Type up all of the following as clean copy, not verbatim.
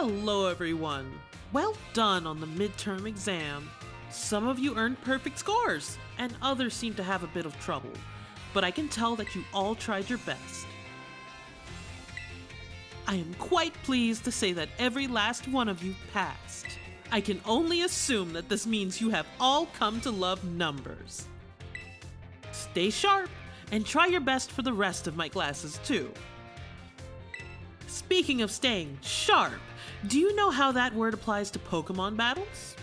Hello everyone! Well done on the midterm exam. Some of you earned perfect scores, and others seem to have a bit of trouble, but I can tell that you all tried your best. I am quite pleased to say that every last one of you passed. I can only assume that this means you have all come to love numbers. Stay sharp, and try your best for the rest of my classes too. Speaking of staying sharp, do you know how that word applies to Pokemon battles?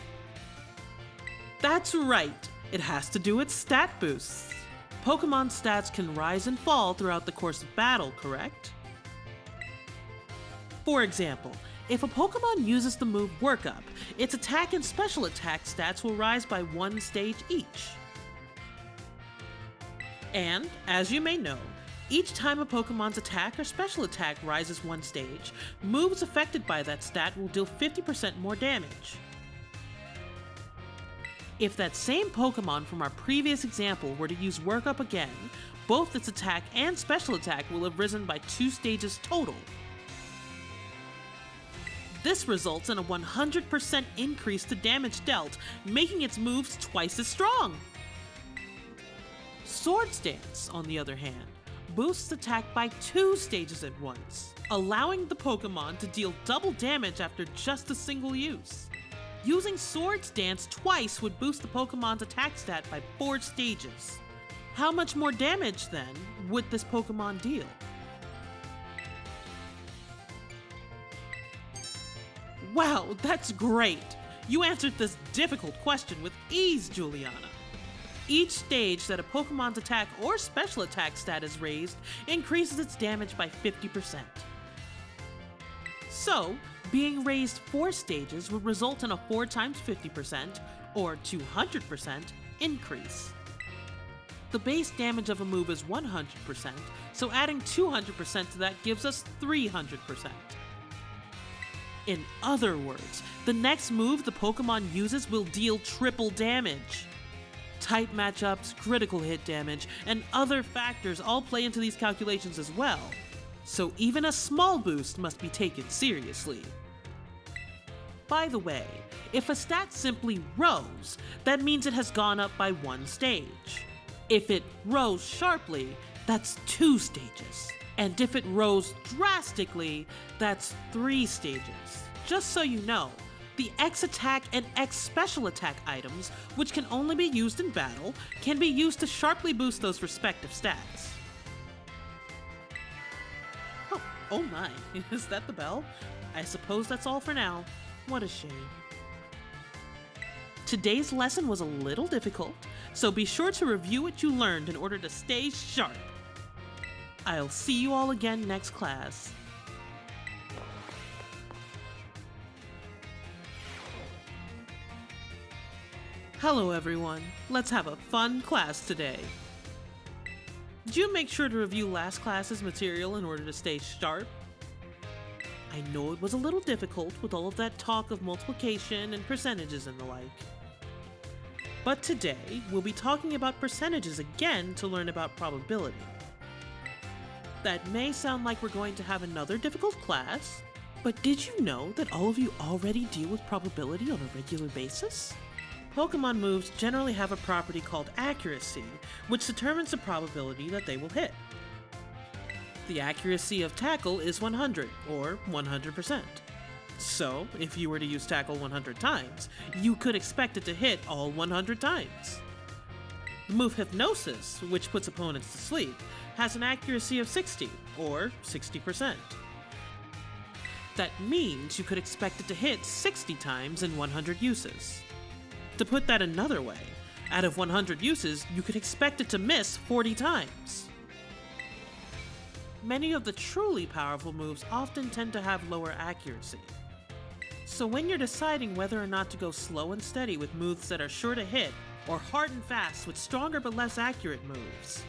That's right, it has to do with stat boosts. Pokemon stats can rise and fall throughout the course of battle, correct? For example, if a Pokemon uses the move Work Up, its attack and special attack stats will rise by 1 stage each. And, as you may know, each time a Pokemon's attack or special attack rises 1 stage, moves affected by that stat will deal 50% more damage. If that same Pokemon from our previous example were to use Work Up again, both its attack and special attack will have risen by 2 stages total. This results in a 100% increase to damage dealt, making its moves twice as strong. Swords Dance, on the other hand, boosts attack by 2 stages at once, allowing the Pokemon to deal double damage after just a single use. Using Swords Dance twice would boost the Pokemon's attack stat by 4 stages. How much more damage, then, would this Pokemon deal? Wow, that's great! You answered this difficult question with ease, Juliana. Each stage that a Pokemon's attack or special attack stat is raised increases its damage by 50%. So, being raised 4 stages would result in a 4 times 50%, or 200%, increase. The base damage of a move is 100%, so adding 200% to that gives us 300%. In other words, the next move the Pokemon uses will deal triple damage. Type matchups, critical hit damage, and other factors all play into these calculations as well, so even a small boost must be taken seriously. By the way, if a stat simply rose, that means it has gone up by 1 stage. If it rose sharply, that's 2 stages. And if it rose drastically, that's 3 stages. Just so you know, the X attack and X special attack items, which can only be used in battle, can be used to sharply boost those respective stats. Oh my, is that the bell? I suppose that's all for now. What a shame. Today's lesson was a little difficult, so be sure to review what you learned in order to stay sharp. I'll see you all again next class. Hello everyone, let's have a fun class today. Did you make sure to review last class's material in order to stay sharp? I know it was a little difficult with all of that talk of multiplication and percentages and the like. But today, we'll be talking about percentages again to learn about probability. That may sound like we're going to have another difficult class, but did you know that all of you already deal with probability on a regular basis? Pokemon moves generally have a property called accuracy, which determines the probability that they will hit. The accuracy of Tackle is 100, or 100%. So, if you were to use Tackle 100 times, you could expect it to hit all 100 times. The move Hypnosis, which puts opponents to sleep, has an accuracy of 60, or 60%. That means you could expect it to hit 60 times in 100 uses. To put that another way, out of 100 uses, you could expect it to miss 40 times. Many of the truly powerful moves often tend to have lower accuracy. So when you're deciding whether or not to go slow and steady with moves that are sure to hit, or hard and fast with stronger but less accurate moves,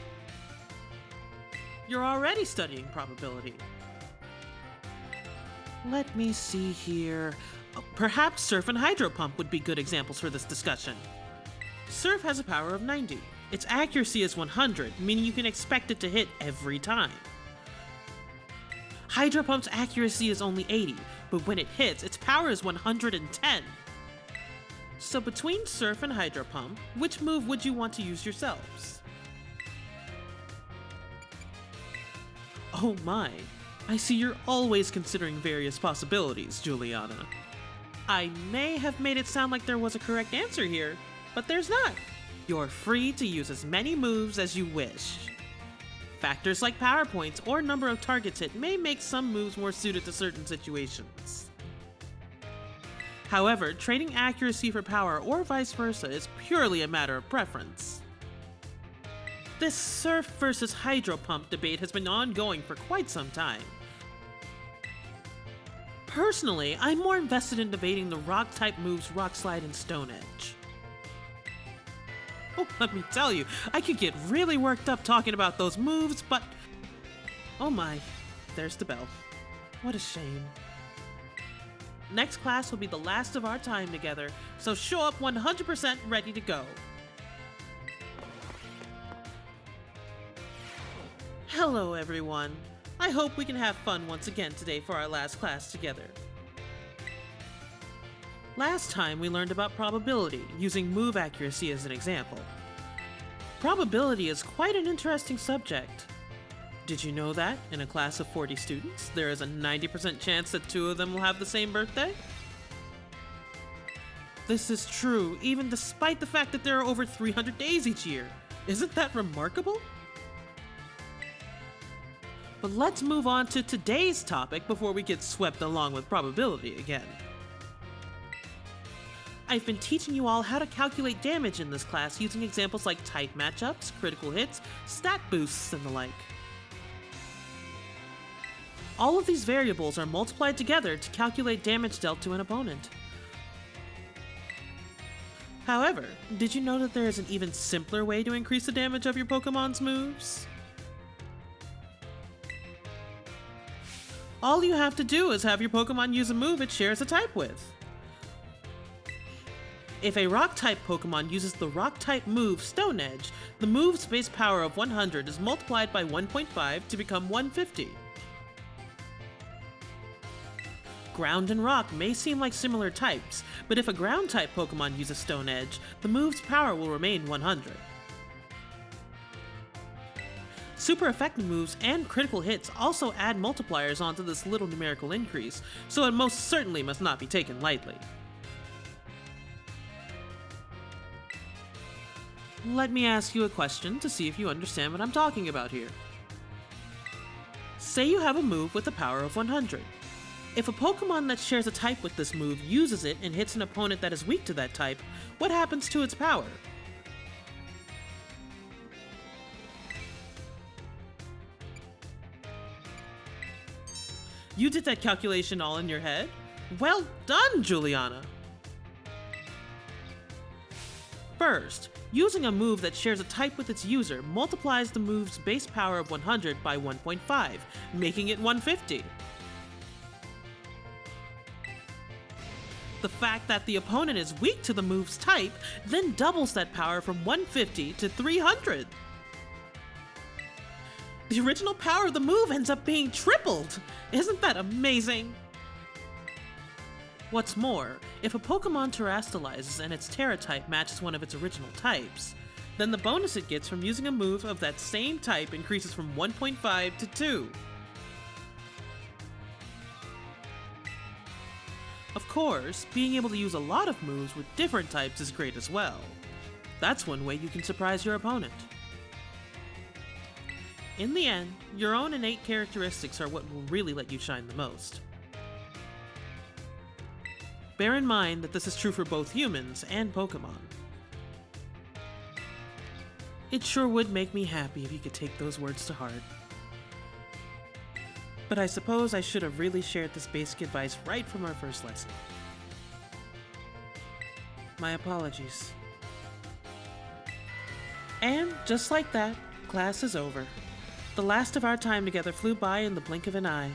you're already studying probability. Let me see here. Perhaps Surf and Hydro Pump would be good examples for this discussion. Surf has a power of 90. Its accuracy is 100, meaning you can expect it to hit every time. Hydro Pump's accuracy is only 80, but when it hits, its power is 110. So between Surf and Hydro Pump, which move would you want to use yourselves? Oh my, I see you're always considering various possibilities, Juliana. I may have made it sound like there was a correct answer here, but there's not. You're free to use as many moves as you wish. Factors like power points or number of targets hit may make some moves more suited to certain situations. However, trading accuracy for power or vice versa is purely a matter of preference. This Surf versus Hydro Pump debate has been ongoing for quite some time. Personally, I'm more invested in debating the Rock-type moves Rock Slide and Stone Edge. Oh, let me tell you, I could get really worked up talking about those moves, but... Oh my, there's the bell. What a shame. Next class will be the last of our time together, so show up 100% ready to go. Hello everyone. I hope we can have fun once again today for our last class together. Last time we learned about probability, using move accuracy as an example. Probability is quite an interesting subject. Did you know that, in a class of 40 students, there is a 90% chance that 2 of them will have the same birthday? This is true, even despite the fact that there are over 300 days each year. Isn't that remarkable? But let's move on to today's topic before we get swept along with probability again. I've been teaching you all how to calculate damage in this class using examples like type matchups, critical hits, stat boosts, and the like. All of these variables are multiplied together to calculate damage dealt to an opponent. However, did you know that there is an even simpler way to increase the damage of your Pokemon's moves? All you have to do is have your Pokemon use a move it shares a type with. If a Rock-type Pokemon uses the Rock-type move Stone Edge, the move's base power of 100 is multiplied by 1.5 to become 150. Ground and Rock may seem like similar types, but if a Ground-type Pokemon uses Stone Edge, the move's power will remain 100. Super effective moves and critical hits also add multipliers onto this little numerical increase, so it most certainly must not be taken lightly. Let me ask you a question to see if you understand what I'm talking about here. Say you have a move with a power of 100. If a Pokemon that shares a type with this move uses it and hits an opponent that is weak to that type, what happens to its power? You did that calculation all in your head? Well done, Juliana! First, using a move that shares a type with its user multiplies the move's base power of 100 by 1.5, making it 150. The fact that the opponent is weak to the move's type then doubles that power from 150 to 300. The original power of the move ends up being tripled! Isn't that amazing? What's more, if a Pokemon terastallizes and its Terra type matches one of its original types, then the bonus it gets from using a move of that same type increases from 1.5 to 2. Of course, being able to use a lot of moves with different types is great as well. That's one way you can surprise your opponent. In the end, your own innate characteristics are what will really let you shine the most. Bear in mind that this is true for both humans and Pokemon. It sure would make me happy if you could take those words to heart. But I suppose I should have really shared this basic advice right from our first lesson. My apologies. And just like that, class is over. The last of our time together flew by in the blink of an eye.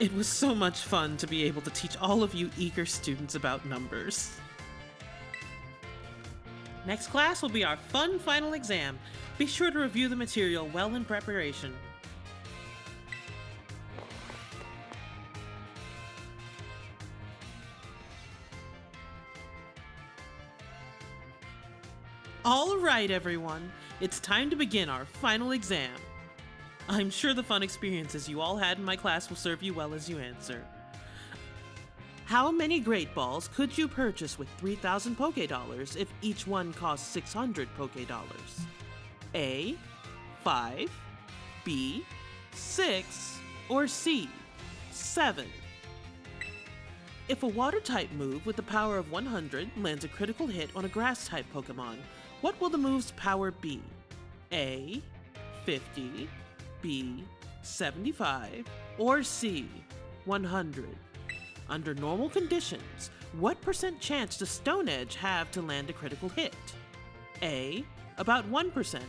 It was so much fun to be able to teach all of you eager students about numbers. Next class will be our fun final exam. Be sure to review the material well in preparation. All right, everyone. It's time to begin our final exam. I'm sure the fun experiences you all had in my class will serve you well as you answer. How many Great Balls could you purchase with 3,000 Poké Dollars if each one cost 600 Poké Dollars? A, 5, B, 6, or C, 7? If a Water-type move with the power of 100 lands a critical hit on a Grass-type Pokemon, what will the move's power be? A, 50, B, 75, or C, 100? Under normal conditions, what % chance does Stone Edge have to land a critical hit? A, about 1%,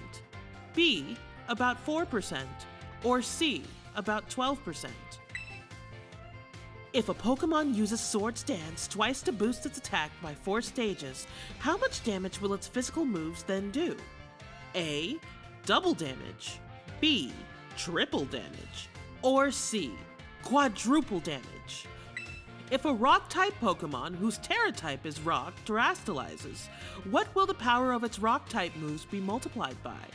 B, about 4%, or C, about 12%? If a Pokemon uses Swords Dance twice to boost its attack by 4 stages, how much damage will its physical moves then do? A, double damage, B, triple damage, or C, quadruple damage? If a Rock-type Pokemon whose Terra-type is Rock terastallizes, what will the power of its Rock-type moves be multiplied by?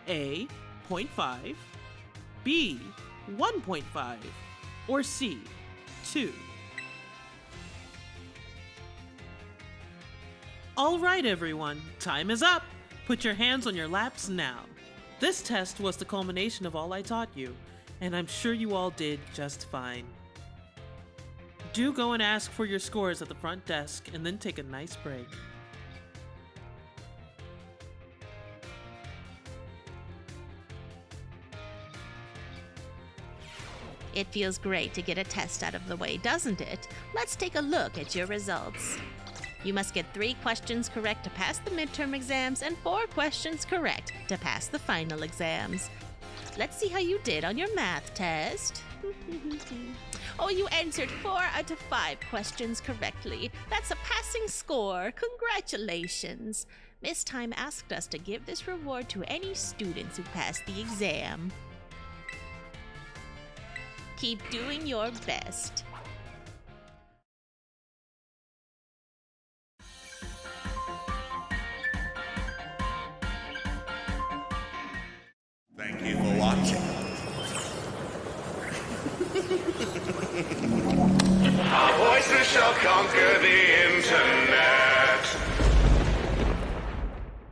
A, 0.5, B, 1.5, or C, 2? All right, everyone, time is up. Put your hands on your laps now. This test was the culmination of all I taught you, and I'm sure you all did just fine. Do go and ask for your scores at the front desk and then take a nice break. It feels great to get a test out of the way, doesn't it? Let's take a look at your results. You must get 3 questions correct to pass the midterm exams and 4 questions correct to pass the final exams. Let's see how you did on your math test. Oh, you answered 4 out of 5 questions correctly. That's a passing score. Congratulations. Miss Tyme asked us to give this reward to any students who passed the exam. Keep doing your best. Thank you for watching. Our voices shall conquer the internet.